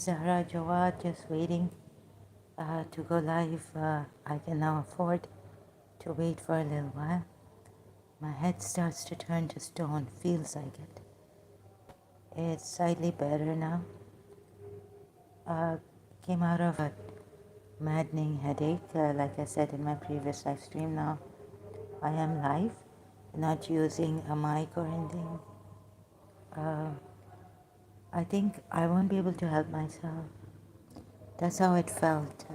is Zahra Jawad, just waiting to go live. I can now afford to wait for a little while. My head starts to turn to stone, feels like it. It's slightly better now. Uh, Came out of a maddening headache, like I said in my previous live stream. Now I am live, not using a mic or anything. I think I won't be able to help myself. That's how it felt.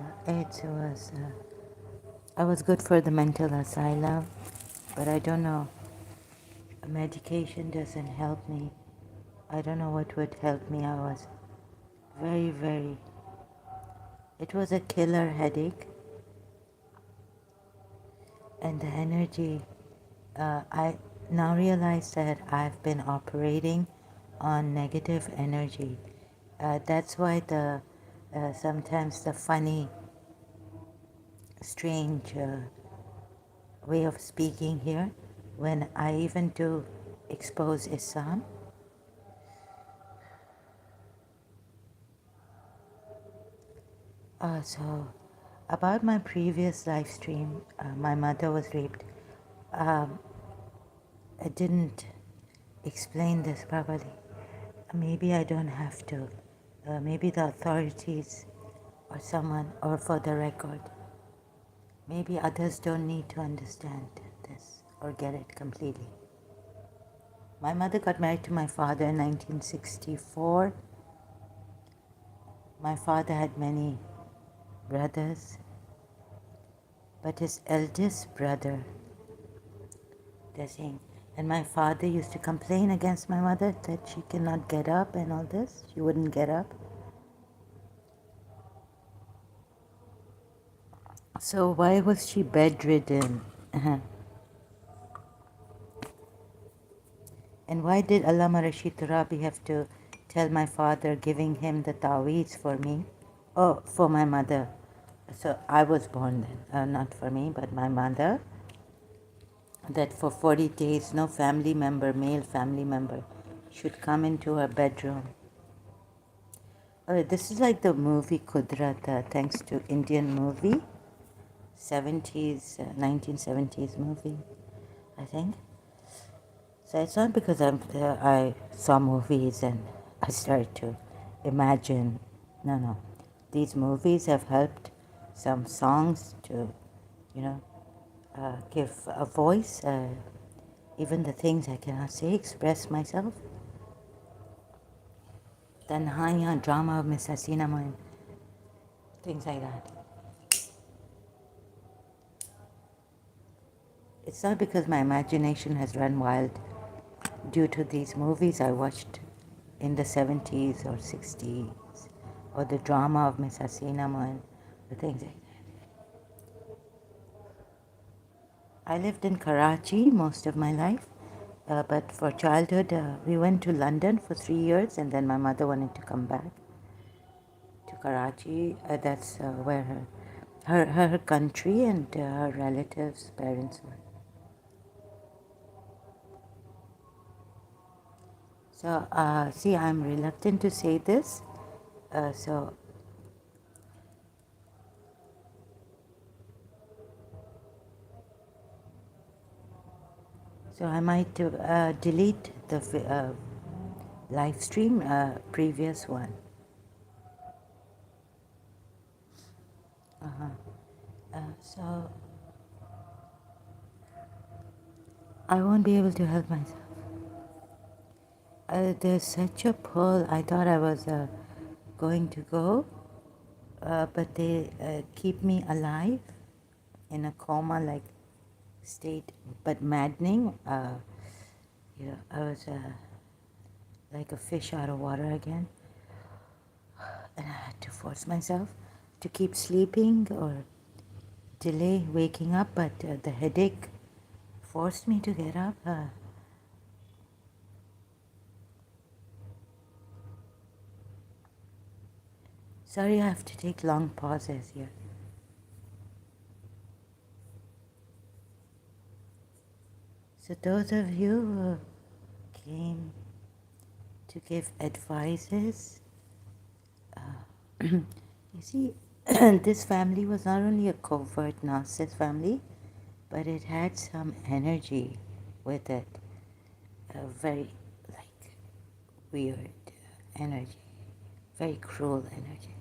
I was good for the mental asylum, but I don't know. Medication doesn't help me. I don't know what would help me. I was very. It was a killer headache, and the energy. I now realize that I've been operating on negative energy. That's why the sometimes the funny, strange way of speaking here, when I even do expose Islam. So, about my previous live stream, my mother was raped. Um, I didn't explain this properly. Maybe I don't have to. Maybe the authorities or someone, or for the record, maybe others don't need to understand this or get it completely. My mother got married to my father in 1964. My father had many brothers, but his eldest brother, they're saying, and my father used to complain against my mother that she cannot get up and all this. She wouldn't get up. So why was she bedridden? And why did Allama Rashid Turabi have to tell my father, giving him the ta'weez for me? Oh, for my mother. So I was born then, not for me, but my mother, that for 40 days no family member, male family member, should come into her bedroom. This is like the movie Kudrat, thanks to Indian movie, 70s, 1970s movie, I think. So it's not because I saw movies and I started to imagine. No. These movies have helped some songs to, you know, give a voice, even the things I cannot say, express myself. Tanhaiya, drama of Miss Hasina Moin, things like that. It's not because my imagination has run wild due to these movies I watched in the 70s or 60s, or the drama of Miss Hasina Moin, the things like that. I lived in Karachi most of my life, but for childhood, we went to London for 3 years, and then my mother wanted to come back to Karachi. That's where her country and her relatives' parents were. So, see, I'm reluctant to say this. So I might delete the live stream, previous one. So I won't be able to help myself. There's such a pull. I thought I was going to go, but they keep me alive in a coma-like state, but maddening. I was like a fish out of water again, and I had to force myself to keep sleeping or delay waking up, but the headache forced me to get up. Sorry, I have to take long pauses here. So those of you who came to give advices, You see, this family was not only a covert narcissist family, but it had some energy with it, a very like weird energy, very cruel energy.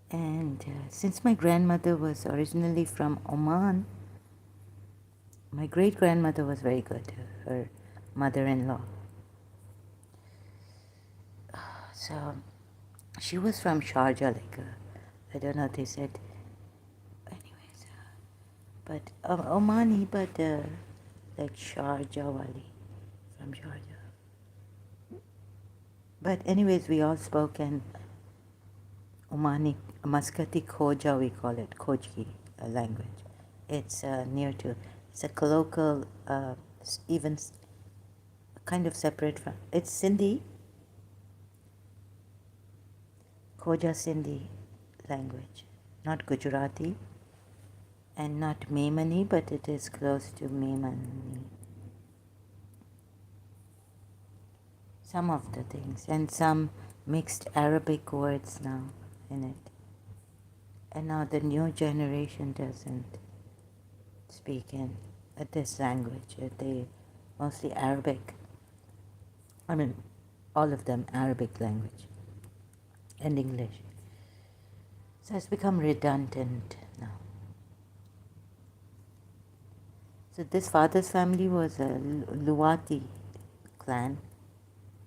And since my grandmother was originally from Oman, my great grandmother was very good, her mother in law. So she was from Sharjah, like, I don't know, they said, anyways, but Omani, but like Sharjah wali, from Sharjah. But anyways, we all spoke in Omani, Muscati Khoja, we call it, Khojki language. It's near to, it's a colloquial, even kind of separate from, it's Sindhi, Khoja Sindhi language, not Gujarati and not Memani, but it is close to Memani. Some of the things, and some mixed Arabic words now in it. And now the new generation doesn't speak in this language. They mostly Arabic. I mean, all of them Arabic language and English. So it's become redundant now. So this father's family was a Luwati clan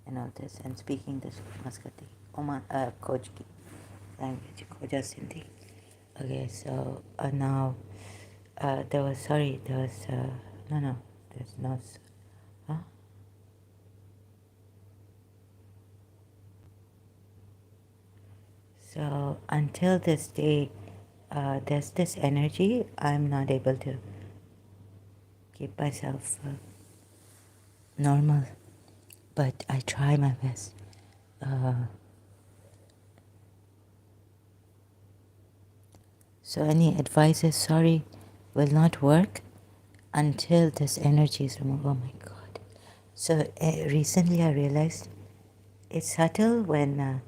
and all this, and speaking this Muscati, Khojki language, Khoja Sindhi. Okay, so now there was, no, there's no, huh? So until this day, there's this energy, I'm not able to keep myself normal, but I try my best. So any advices, sorry, will not work until this energy is removed. Oh my God. So recently I realized it's subtle when,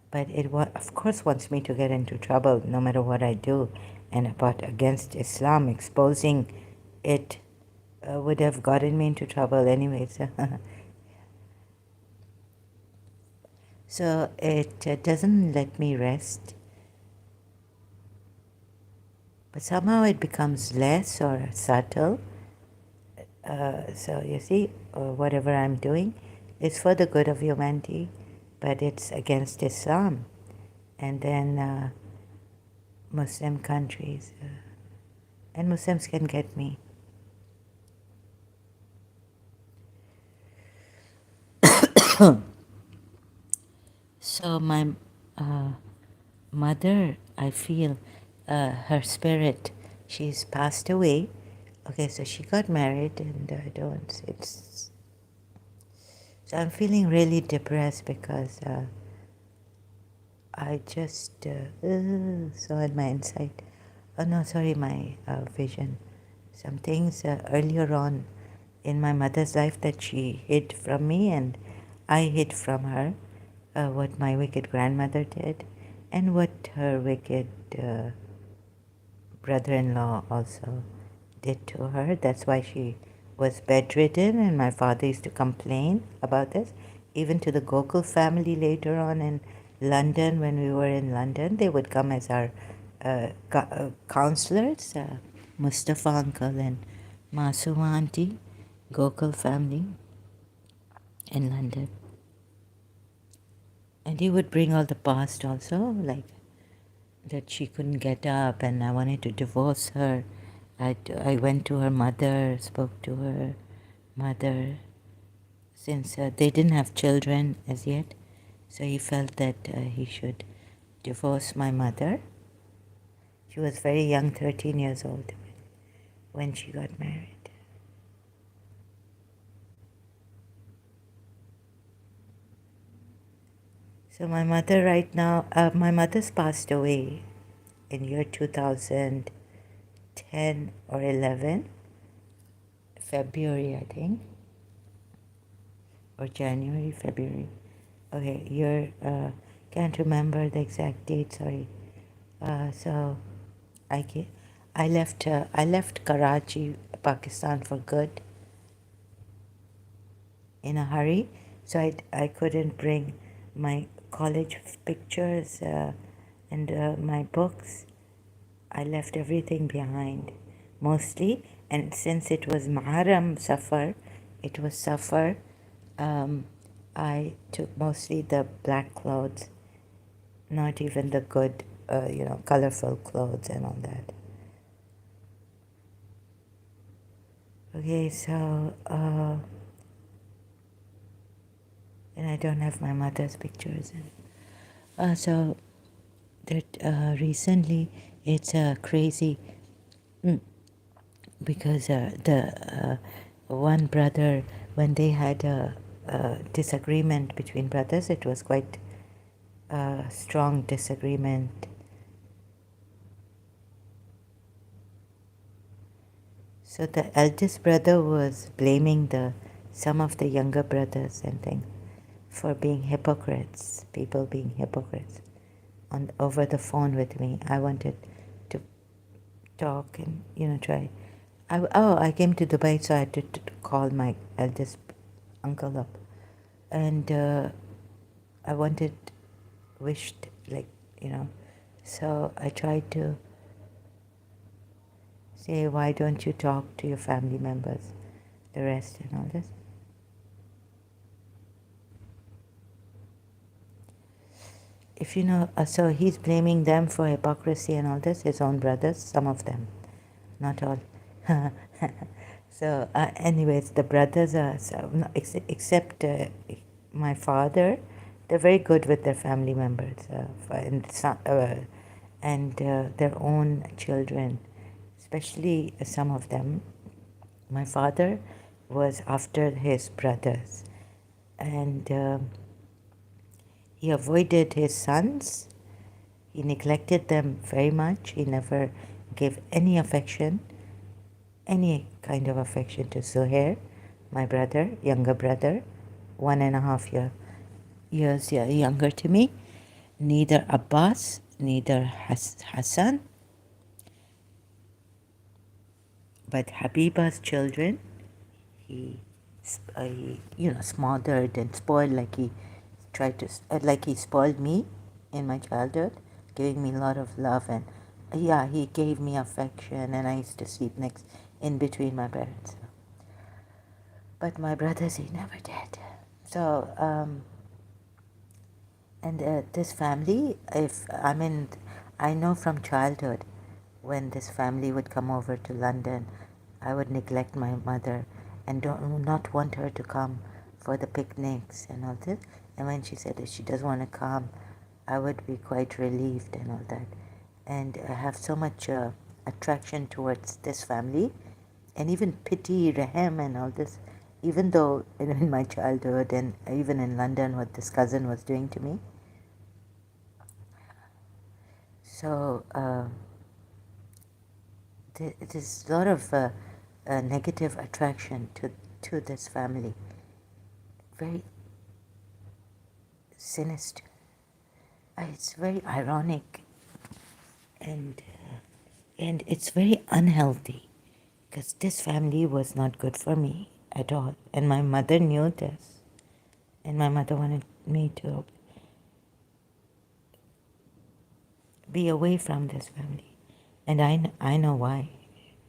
but it of course wants me to get into trouble no matter what I do. And but against Islam, exposing it would have gotten me into trouble anyways. So it doesn't let me rest. But somehow it becomes less or subtle. So you see, whatever I'm doing is for the good of humanity, but it's against Islam. And then Muslim countries, and Muslims can get me. So my mother, I feel her spirit, she's passed away. Okay, so she got married, and I don't. It's so I'm feeling really depressed because I just saw in my insight. Oh no, sorry, my vision. Some things earlier on in my mother's life that she hid from me, and I hid from her. What my wicked grandmother did, and what her wicked brother-in-law also did to her. That's why she was bedridden, and my father used to complain about this. Even to the Gokul family later on in London, when we were in London, they would come as our counselors, Mustafa uncle and Masuma auntie, Gokul family in London. And he would bring all the past also, like that she couldn't get up and I wanted to divorce her. I went to her mother, spoke to her mother, since they didn't have children as yet. So he felt that he should divorce my mother. She was very young, 13 years old, when she got married. So my mother right now, my mother's passed away in year 2010 or 11, February I think, or January, February. Okay, you're can't remember the exact date. Sorry. So I ca- I left Karachi, Pakistan for good in a hurry, so I couldn't bring my college pictures and my books. I left everything behind, mostly, and since it was Muharram Safar, it was Safar. Um, I took mostly the black clothes, not even the good, colorful clothes and all that. Okay, so and I don't have my mother's pictures. So that recently it's crazy because the one brother, when they had a disagreement between brothers, it was quite a strong disagreement. So the eldest brother was blaming the some of the younger brothers and things for being hypocrites, people being hypocrites on over the phone with me. I wanted to talk and try. I came to Dubai, so I had to call my eldest uncle up, and I wanted wished like you know, so I tried to say, why don't you talk to your family members, the rest and all this. If you know, so he's blaming them for hypocrisy and all this, his own brothers, some of them, not all. So, anyways, the brothers are, so, no, except my father, they're very good with their family members and their own children, especially some of them. My father was after his brothers, and he avoided his sons. He neglected them very much. He never gave any kind of affection to Zuhair, my brother, younger brother, 1.5 years younger to me. Neither Abbas, neither Hassan, but Habiba's children, he, smothered and spoiled like he tried to, like he spoiled me in my childhood, giving me a lot of love and yeah, he gave me affection and I used to sleep next in between my parents. But my brothers, he never did. So, and this family, I know from childhood when this family would come over to London, I would neglect my mother and not want her to come for the picnics and all this. And when she said that she doesn't want to come, I would be quite relieved and all that. And I have so much attraction towards this family and even pity Rahem and all this, even though in my childhood and even in London what this cousin was doing to me. So there's a lot of negative attraction to this family. Very sinister. It's very ironic and it's very unhealthy because this family was not good for me at all. And my mother knew this. And my mother wanted me to be away from this family. And I know why,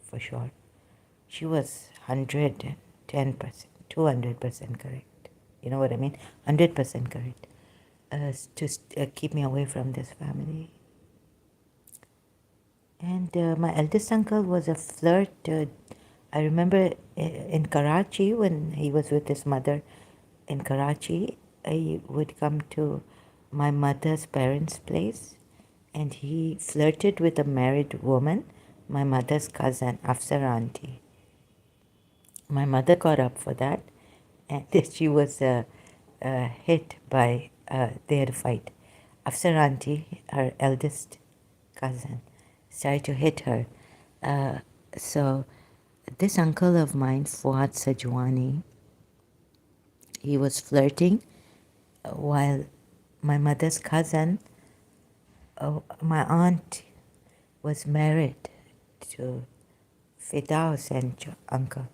for sure. She was 110%, 200% correct. You know what I mean? 100% correct. To keep me away from this family. And my eldest uncle was a flirt. I remember in Karachi when he was with his mother in Karachi, he would come to my mother's parents' place and he flirted with a married woman, my mother's cousin, Afsar auntie. My mother got up for that and she was hit by, they had a fight. Afsar auntie, her eldest cousin, started to hit her. Uh, so this uncle of mine, Fuad Sajwani, he was flirting while my mother's cousin, my aunt, was married to Fidaus and uncle.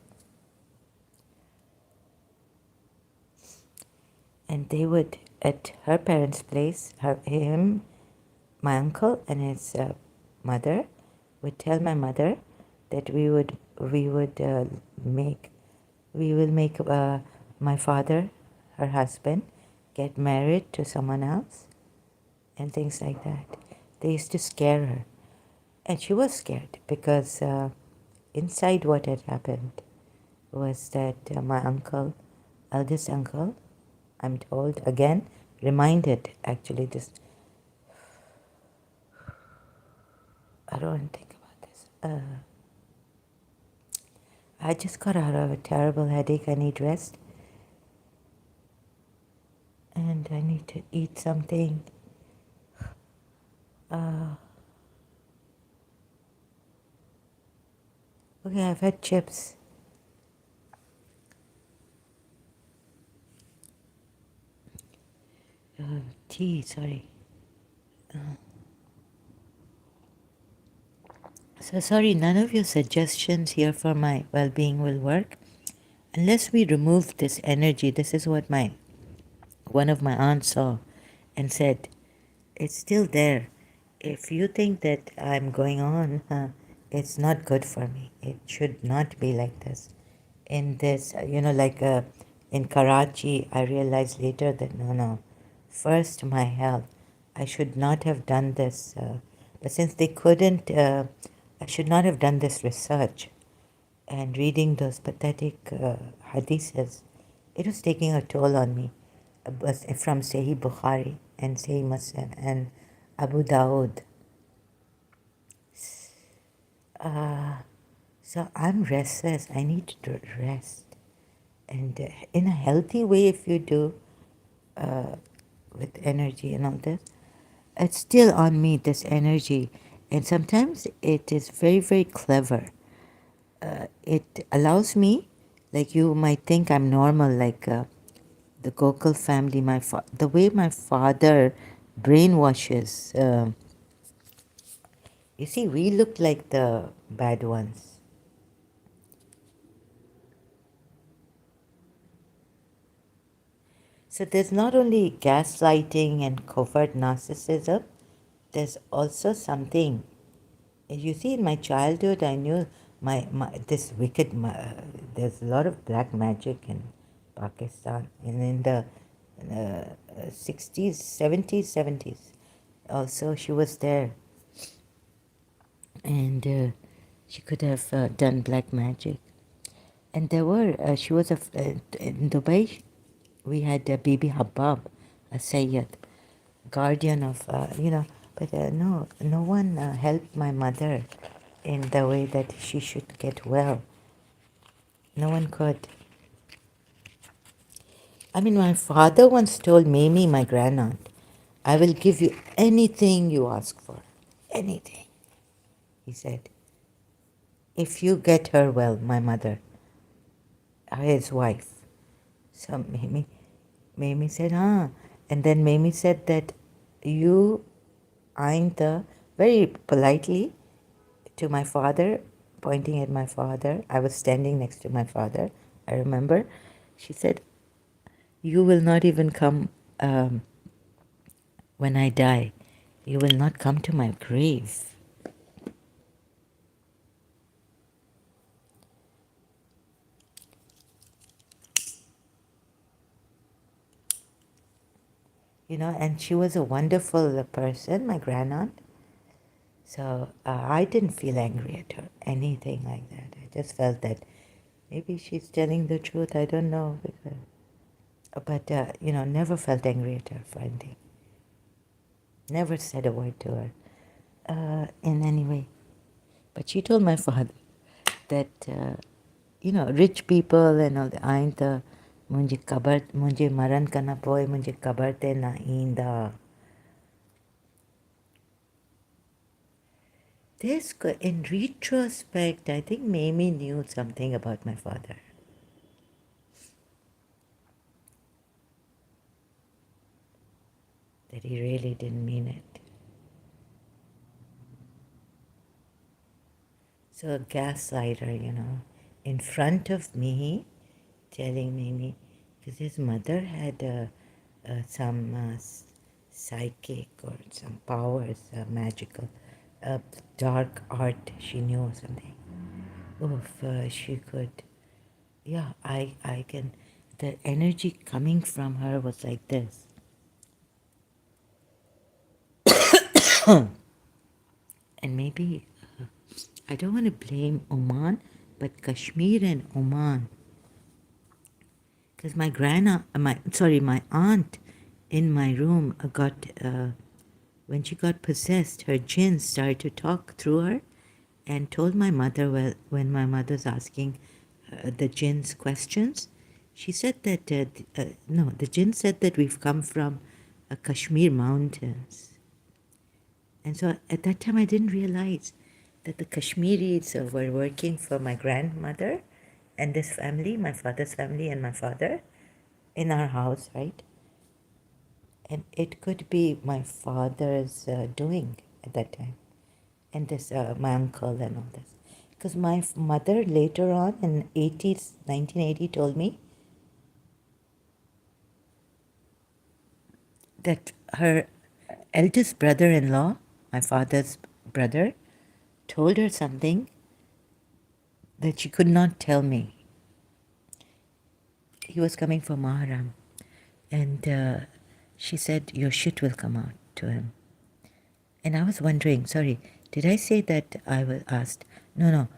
And they would, at her parents' place, him, my uncle, and his mother would tell my mother that we will make my father, her husband, get married to someone else, and things like that. They used to scare her, and she was scared because inside what had happened was that my uncle, eldest uncle, I'm told, again, reminded, actually, this, I don't want to think about this. I just got out of a terrible headache. I need rest. And I need to eat something. Okay, I've had chips. Tea, sorry. So sorry, none of your suggestions here for my well-being will work unless we remove this energy. This is what one of my aunts saw and said, it's still there. If you think that I'm going on, it's not good for me. It should not be like this. In this, like in Karachi, I realized later that no, first my health. I should not have done this. But since they couldn't, I should not have done this research and reading those pathetic hadiths. It was taking a toll on me. From Sahih Bukhari and Sahih Muslim and Abu Dawood. So I'm restless. I need to rest. And in a healthy way, if you do, with energy and all this, it's still on me, this energy. And sometimes it is very, very clever. It allows me, like you might think I'm normal, like the Gokul family, the way my father brainwashes. You see, we look like the bad ones. So there's not only gaslighting and covert narcissism, there's also something. You see, in my childhood, I knew this wicked. There's a lot of black magic in Pakistan, and in the 60s, 70s, 70s. Also, she was there, and she could have done black magic. And there were, she was in Dubai, we had Bibi Habab, a Sayyid, guardian of, but no one helped my mother in the way that she should get well. No one could. I mean, my father once told Mamie, my grandaunt, I will give you anything you ask for. Anything. He said, if you get her well, my mother, his wife. So Mamie said, And then Mamie said that you ain't very politely to my father, pointing at my father. I was standing next to my father, I remember. She said, you will not even come when I die. You will not come to my grave. And she was a wonderful person, my grandaunt. So I didn't feel angry at her, anything like that. I just felt that maybe she's telling the truth. I don't know. But, never felt angry at her for anything. Never said a word to her in any way. But she told my father that, rich people and all that, ain't munje maran kana poe, munje kabar te na inda. In retrospect, I think Mamie knew something about my father. that he really didn't mean it. So a gaslighter, in front of me, telling me, because his mother had some psychic or some powers, magical, dark art she knew or something. Oh, if she could, yeah, I can, the energy coming from her was like this. And maybe, I don't want to blame Oman, but Kashmir and Oman, because my aunt in my room when she got possessed, her jinn started to talk through her and told my mother, well, when my mother's asking the jinn's questions, she said that, no, the jinn said that we've come from Kashmir mountains. And so at that time, I didn't realize that the Kashmiris were working for my grandmother and this family, my father's family and my father, in our house, right? And it could be my father's doing at that time, and this my uncle and all this. Because my mother later on in 1980 told me that her eldest brother-in-law, my father's brother, told her something that she could not tell me. He was coming for Maharam, and she said, your shit will come out to him. And I was wondering, sorry, did I say that I was asked? No, no.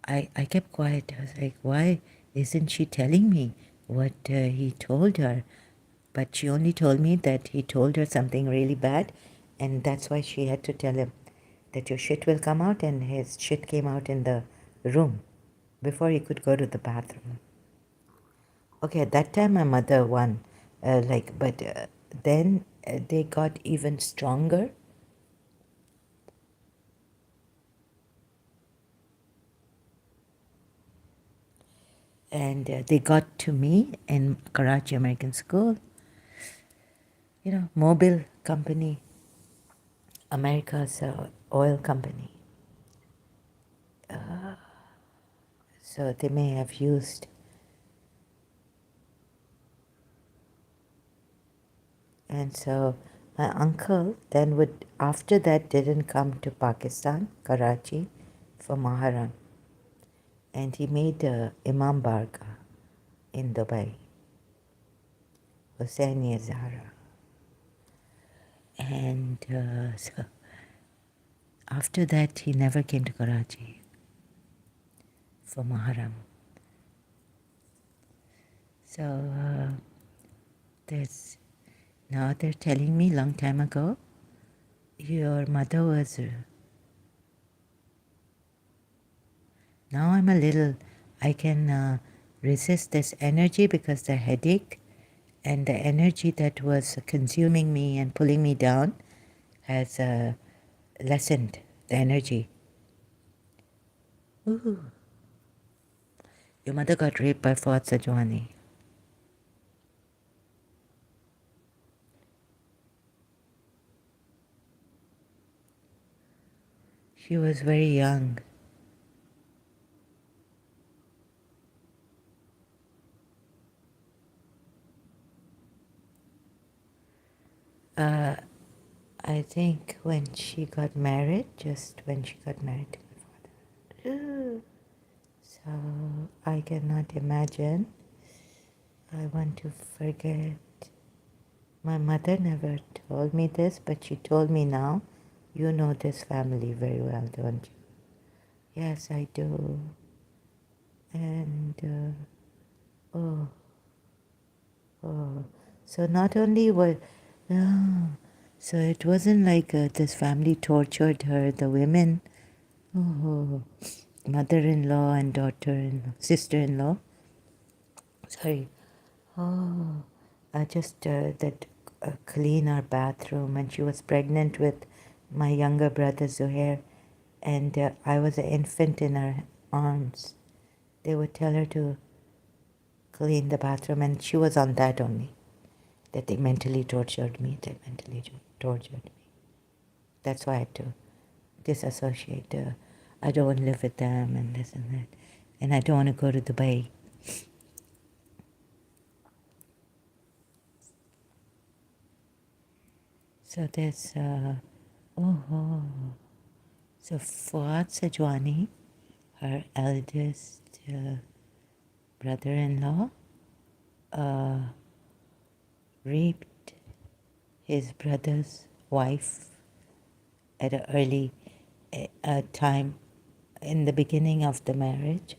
I kept quiet. I was like, why isn't she telling me what he told her? But she only told me that he told her something really bad, and that's why she had to tell him that your shit will come out, and his shit came out in the room before he could go to the bathroom. Okay, at that time my mother won, but then they got even stronger. And they got to me in Karachi American School, Mobil company, America's oil company. So they may have used. And so my uncle then after that, didn't come to Pakistan, Karachi, for Muharram. And he made Imam Barga in Dubai, Hussaini Zahra. And so after that, he never came to Karachi for Muharram. So now they're telling me long time ago, your mother was. Now I can resist this energy because the headache and the energy that was consuming me and pulling me down has lessened the energy. Ooh. Your mother got raped by Fuad Sajwani. She was very young. I think when she got married, just when she got married to my father. So I cannot imagine. I want to forget. My mother never told me this, but she told me now. You know this family very well, don't you? Yes, I do. And, oh, oh. So not only was, no, so it wasn't like this family tortured her, the women, oh, mother-in-law and daughter-in-law, sister-in-law, sorry, oh, just that clean our bathroom. And she was pregnant with my younger brother Zuhair, and I was an infant in her arms. They would tell her to clean the bathroom, and she was on that only. that they mentally tortured me. They mentally tortured me. That's why I had to disassociate. I don't want to live with them and this and that. And I don't want to go to Dubai. So there's, oh, so Fuad Sajwani, her eldest brother-in-law, uh, raped his brother's wife at an early time in the beginning of the marriage.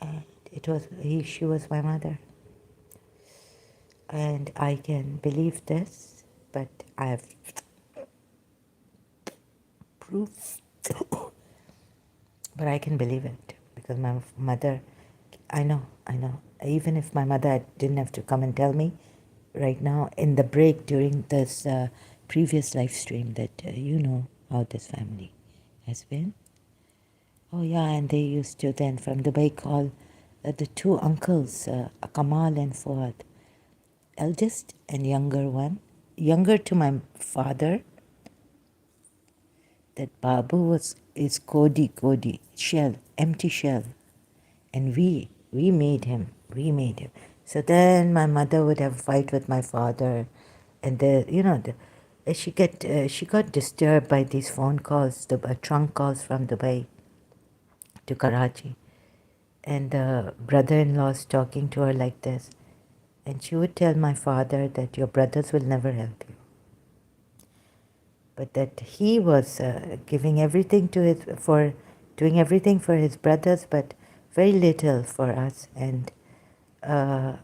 And she was my mother. And I can believe this, but I have proof. But I can believe it because my mother, I know. Even if my mother didn't have to come and tell me right now in the break during this previous live stream that you know how this family has been. Oh, yeah, and they used to then from Dubai call the two uncles, Kamal and Fuad, eldest and younger one, younger to my father, that Babu is Kodi, shell, empty shell. And we made him. So then my mother would have a fight with my father, and she got disturbed by these phone calls, the trunk calls from Dubai to Karachi, and the brother-in-law's talking to her like this, and she would tell my father that your brothers will never help you, but that he was giving everything to doing everything for his brothers, but very little for us, and uh,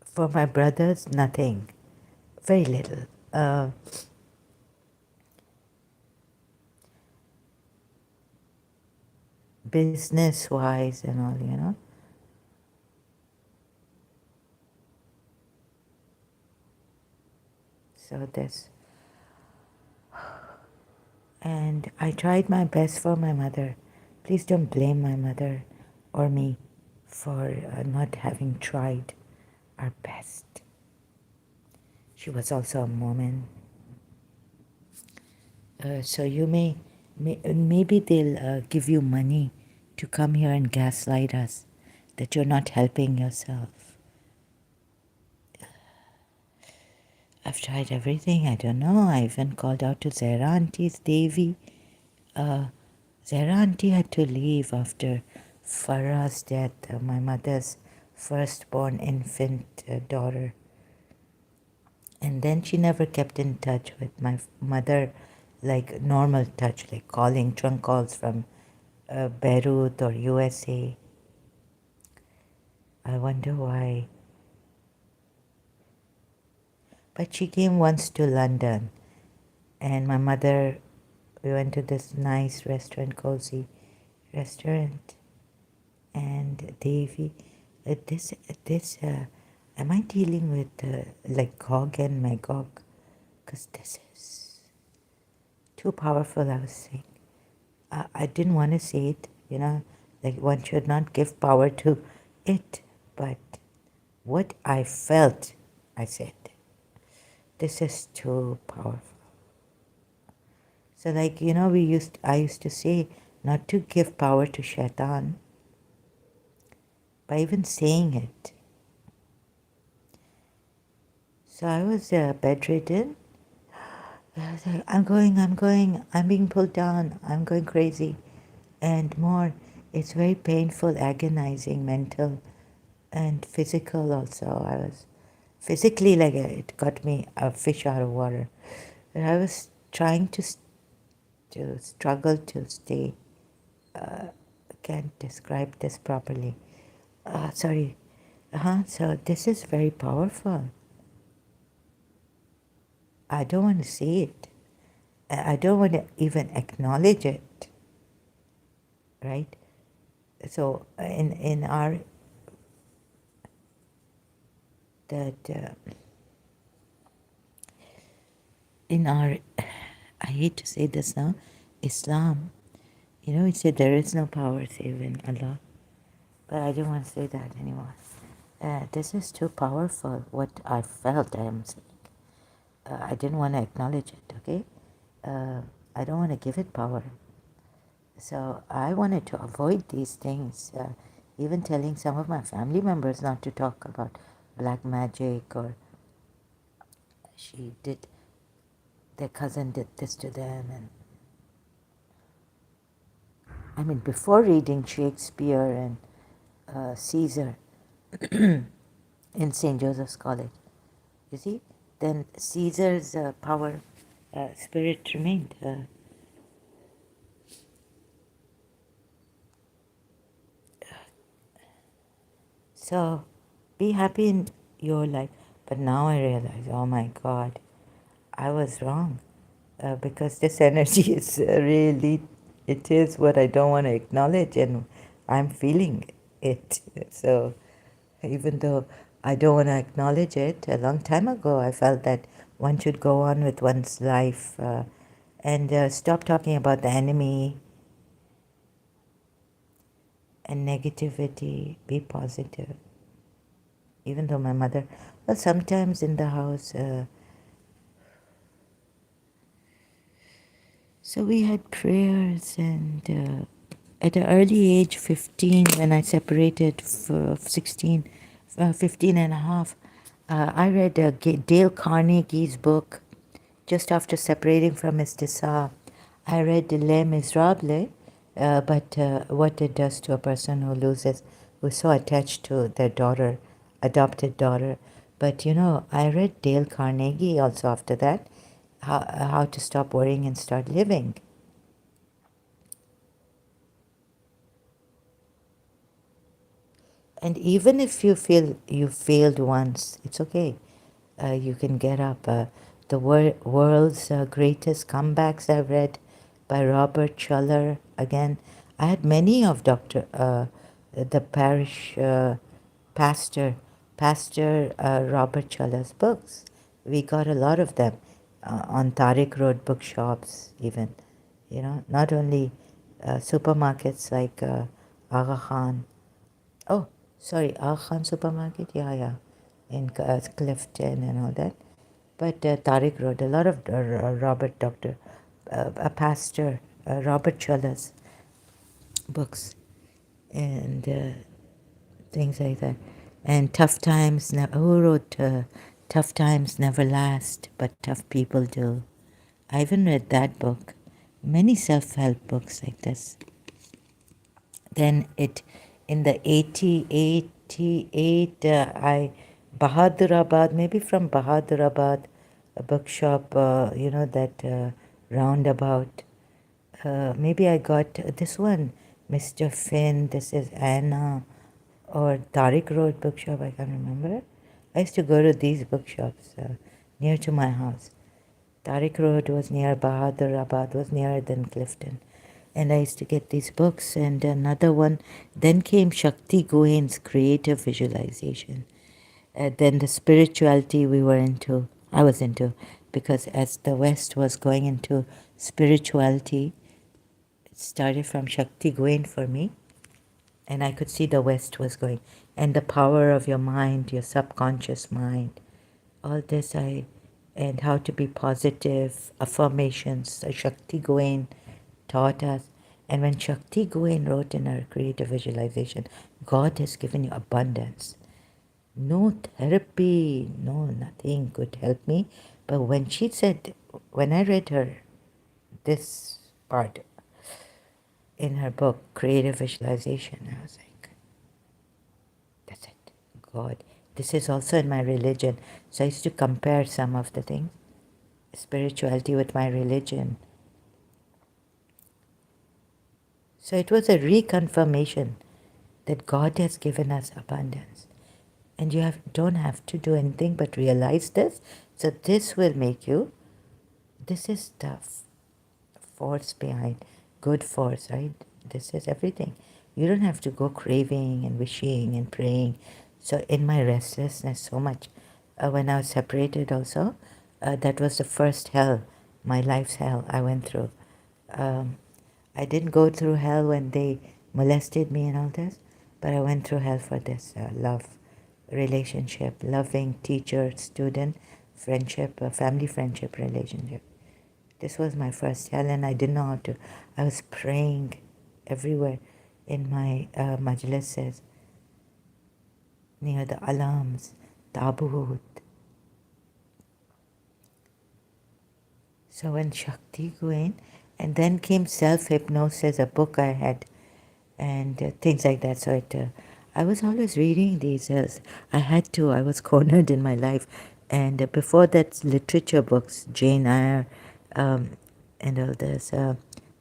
for my brothers, nothing, very little. Uh, Business wise and all. So this, and I tried my best for my mother. Please don't blame my mother or me for not having tried our best. She was also a woman. So you maybe they'll give you money to come here and gaslight us that you're not helping yourself. I've tried everything. I don't know. I even called out to Zahra Auntie's Devi. Zahra Auntie had to leave after Farah's death, my mother's firstborn infant daughter. And then she never kept in touch with my mother, like normal touch, like calling trunk calls from Beirut or USA. I wonder why. But she came once to London, and my mother, we went to this nice restaurant, cozy restaurant, and Devi, am I dealing with like Gog and Magog? Because this is too powerful, I was saying. I didn't want to say it, like one should not give power to it, but what I felt, I said, this is too powerful. So like, I used to say not to give power to Shaitan by even saying it. So I was bedridden. I was like, I'm being pulled down, I'm going crazy. And more, it's very painful, agonizing, mental and physical also. I was physically like it got me a fish out of water. But I was trying to struggle to stay. I can't describe this properly. Sorry. So this is very powerful. I don't want to see it. I don't want to even acknowledge it. Right? So in our that in our I hate to say this now, Islam, it said there is no power save in Allah. But I don't want to say that anymore. This is too powerful, what I felt I am saying. I didn't want to acknowledge it, okay? I don't want to give it power. So I wanted to avoid these things, even telling some of my family members not to talk about black magic, or she did, their cousin did this to them. And I mean, before reading Shakespeare and Caesar in St. Joseph's College, you see, then Caesar's power, spirit remained. So be happy in your life. But now I realize, oh my God, I was wrong, because this energy is really, it is what I don't want to acknowledge, and I'm feeling it. So even though I don't want to acknowledge it, a long time ago I felt that one should go on with one's life, and stop talking about the enemy and negativity, be positive. Even though my mother, well, sometimes in the house, so we had prayers, and at an early age, 15, when I separated for 16, 15 and a half, I read Dale Carnegie's book just after separating from his Tissa. I read Les Miserables, but what it does to a person who loses, who's so attached to their daughter, adopted daughter. But you know, I read Dale Carnegie also after that, how to stop worrying and start living. And even if you feel you failed once, it's okay. You can get up. The world's greatest comebacks I've read by Robert Schuller. Again, I had many of the parish pastor Robert Schuller's books. We got a lot of them on Tariq Road bookshops, even. You know, not only supermarkets like Aga Khan. Oh, sorry, Aga Khan supermarket. Yeah, yeah, in Clifton and all that. But Tariq Road, a lot of Robert Doctor, a pastor, Robert Schuller's books, and things like that. And Tough Times, who wrote Tough Times Never Last, but Tough People Do. I even read that book. Many self-help books like this. Then in the 88, Bahadurabad, maybe from Bahadurabad, a bookshop, that roundabout. Maybe I got this one, Mr. Finn, this is Anna, or Tariq Road bookshop, I can't remember it. I used to go to these bookshops near to my house. Tariq Road was near Bahadurabad, was nearer than Clifton. And I used to get these books. And another one, then came Shakti Goen's creative visualization. Then the spirituality I was into, because as the West was going into spirituality, it started from Shakti Goen for me, and I could see the West was going. And the power of your mind, your subconscious mind, all this and how to be positive, affirmations, Shakti Goen taught us. And when Shakti Goen wrote in her creative visualization, God has given you abundance. No therapy, no nothing could help me. But when I read this part in her book, Creative Visualization, I was like, that's it, God. This is also in my religion. So I used to compare some of the things, spirituality with my religion. So it was a reconfirmation that God has given us abundance. And you don't have to do anything but realize this. So this will make you, this is the force behind, good force, right? This is everything. You don't have to go craving and wishing and praying. So in my restlessness so much, when I was separated also, that was the first hell, my life's hell I went through. I didn't go through hell when they molested me and all this, but I went through hell for this love, relationship, loving teacher-student friendship, family friendship relationship. This was my first hell, and I didn't know how to. I was praying everywhere in my majlises, near the alams, tabut. So when Shakti Queen, and then came self-hypnosis, a book I had, and things like that. So I was always reading these. I had to. I was cornered in my life, and before that, literature books, Jane Eyre, um, and all this.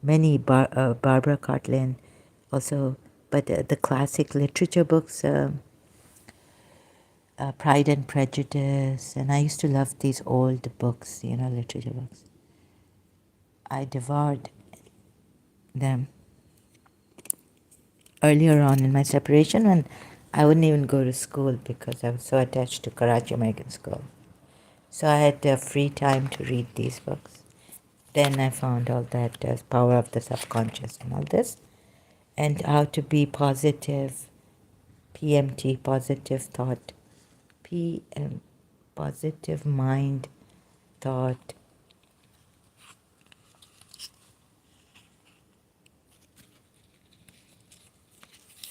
Many Barbara Cartland, also, but the classic literature books. Pride and Prejudice, and I used to love these old books, literature books. I devoured them earlier on in my separation when I wouldn't even go to school because I was so attached to Karachi American School. So I had free time to read these books. Then I found all that power of the subconscious and all this, and how to be positive, PMT, positive thought, PM, positive mind, thought.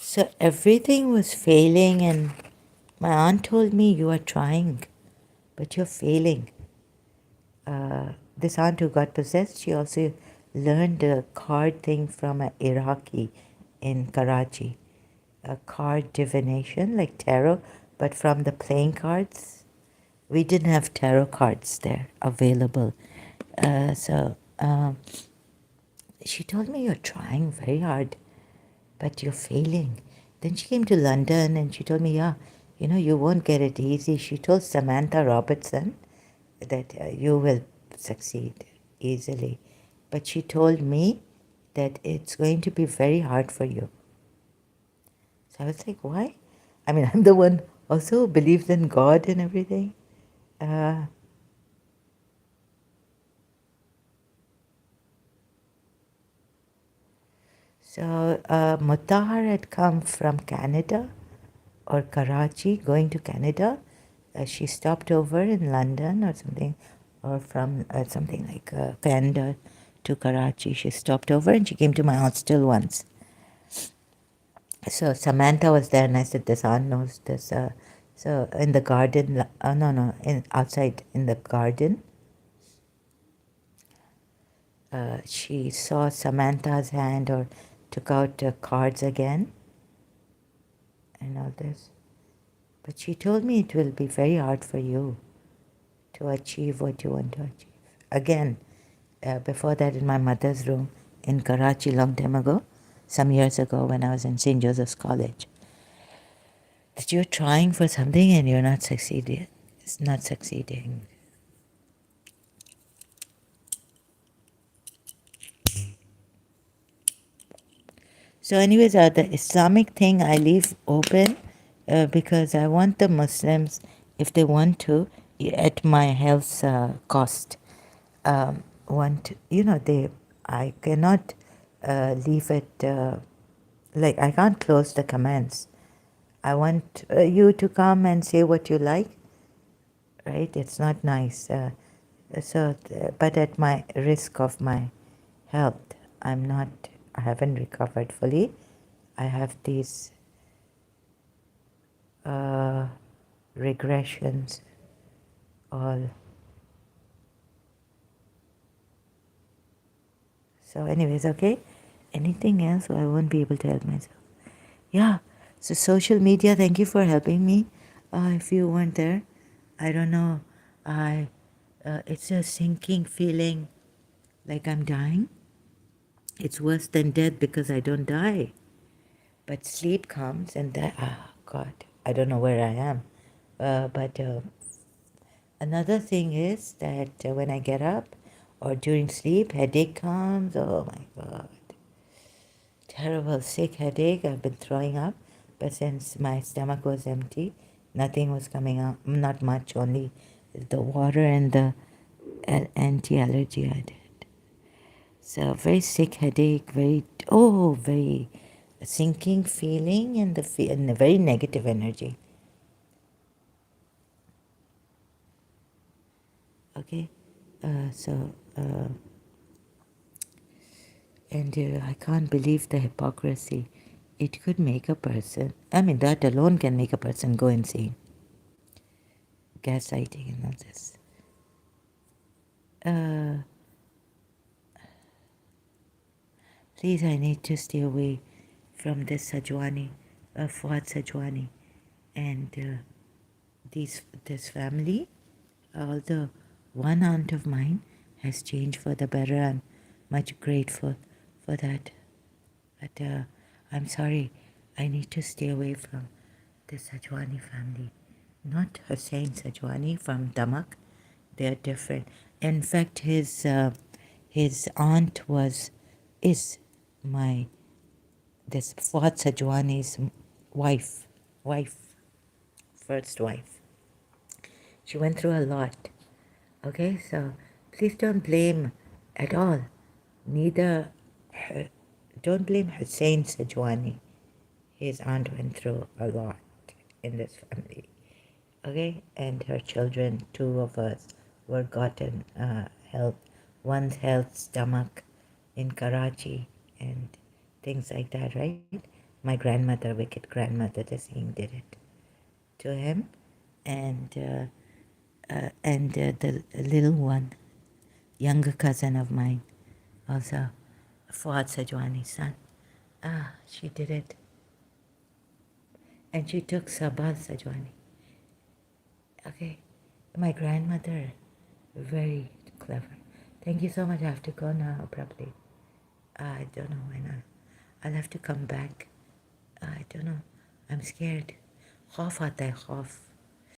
So everything was failing, and my aunt told me, "You are trying, but you're failing." This aunt who got possessed, she also learned a card thing from an Iraqi in Karachi. A card divination, like tarot, but from the playing cards. We didn't have tarot cards there available. So she told me, "You're trying very hard, but you're failing." Then she came to London and she told me, "Yeah, you won't get it easy." She told Samantha Robertson that you will succeed easily. But she told me that it's going to be very hard for you. So I was like, why? I mean, I'm the one also who believes in God and everything. Uh, so Mutahar had come from Canada or Karachi, going to Canada. She stopped over in London or something, or from something like Canada to Karachi. She stopped over and she came to my hostel once. So Samantha was there, and I said, "This aunt knows this." So in the garden, no, outside in the garden, she saw Samantha's hand or took out cards again and all this. But she told me it will be very hard for you to achieve what you want to achieve. Again, before that, in my mother's room in Karachi, long time ago, some years ago when I was in St. Joseph's College, that you're trying for something and you're not succeeding. It's not succeeding. So, anyways, the Islamic thing I leave open because I want the Muslims, if they want to, at my health's cost, want I cannot leave it like I can't close the comments. I want you to come and say what you like, right? It's not nice. But at my risk of my health, I haven't recovered fully. I have these regressions all. So anyways, okay. Anything else? I won't be able to help myself. Yeah. So social media, thank you for helping me. If you weren't there, I don't know. It's a sinking feeling like I'm dying. It's worse than death because I don't die. But sleep comes and that, God, I don't know where I am. But another thing is that when I get up or during sleep, headache comes. Oh my God. Terrible sick headache. I've been throwing up. But since my stomach was empty, nothing was coming out. Not much, only the water and the anti-allergy I did. So very sick headache, very sinking feeling and and a very negative energy. Okay, and I can't believe the hypocrisy. It could make a person, I mean, that alone can make a person go insane. Gaslighting and all this. Uh, Please, I need to stay away from this Sajwani, Fuad Sajwani, and this family. Although one aunt of mine has changed for the better, I'm much grateful for that. But I'm sorry, I need to stay away from the Sajwani family. Not Hussein Sajwani from Damak. They're different. In fact, his aunt is my this Fuad Sajwani's wife, wife, first wife. She went through a lot. Okay, so please don't blame at all. Neither, don't blame Hussein Sajwani. His aunt went through a lot in this family. Okay, and her children, two of us, were gotten health. One's health stomach in Karachi and things like that, right? My grandmother, wicked grandmother, the same did it to him, and the little one, younger cousin of mine, also Fuad Sajwani's son. She did it, and she took Sabah Sajwani. Okay, my grandmother, very clever. Thank you so much. I have to go now abruptly. I don't know when I'll have to come back. I don't know. I'm scared. खौफ आता है खौफ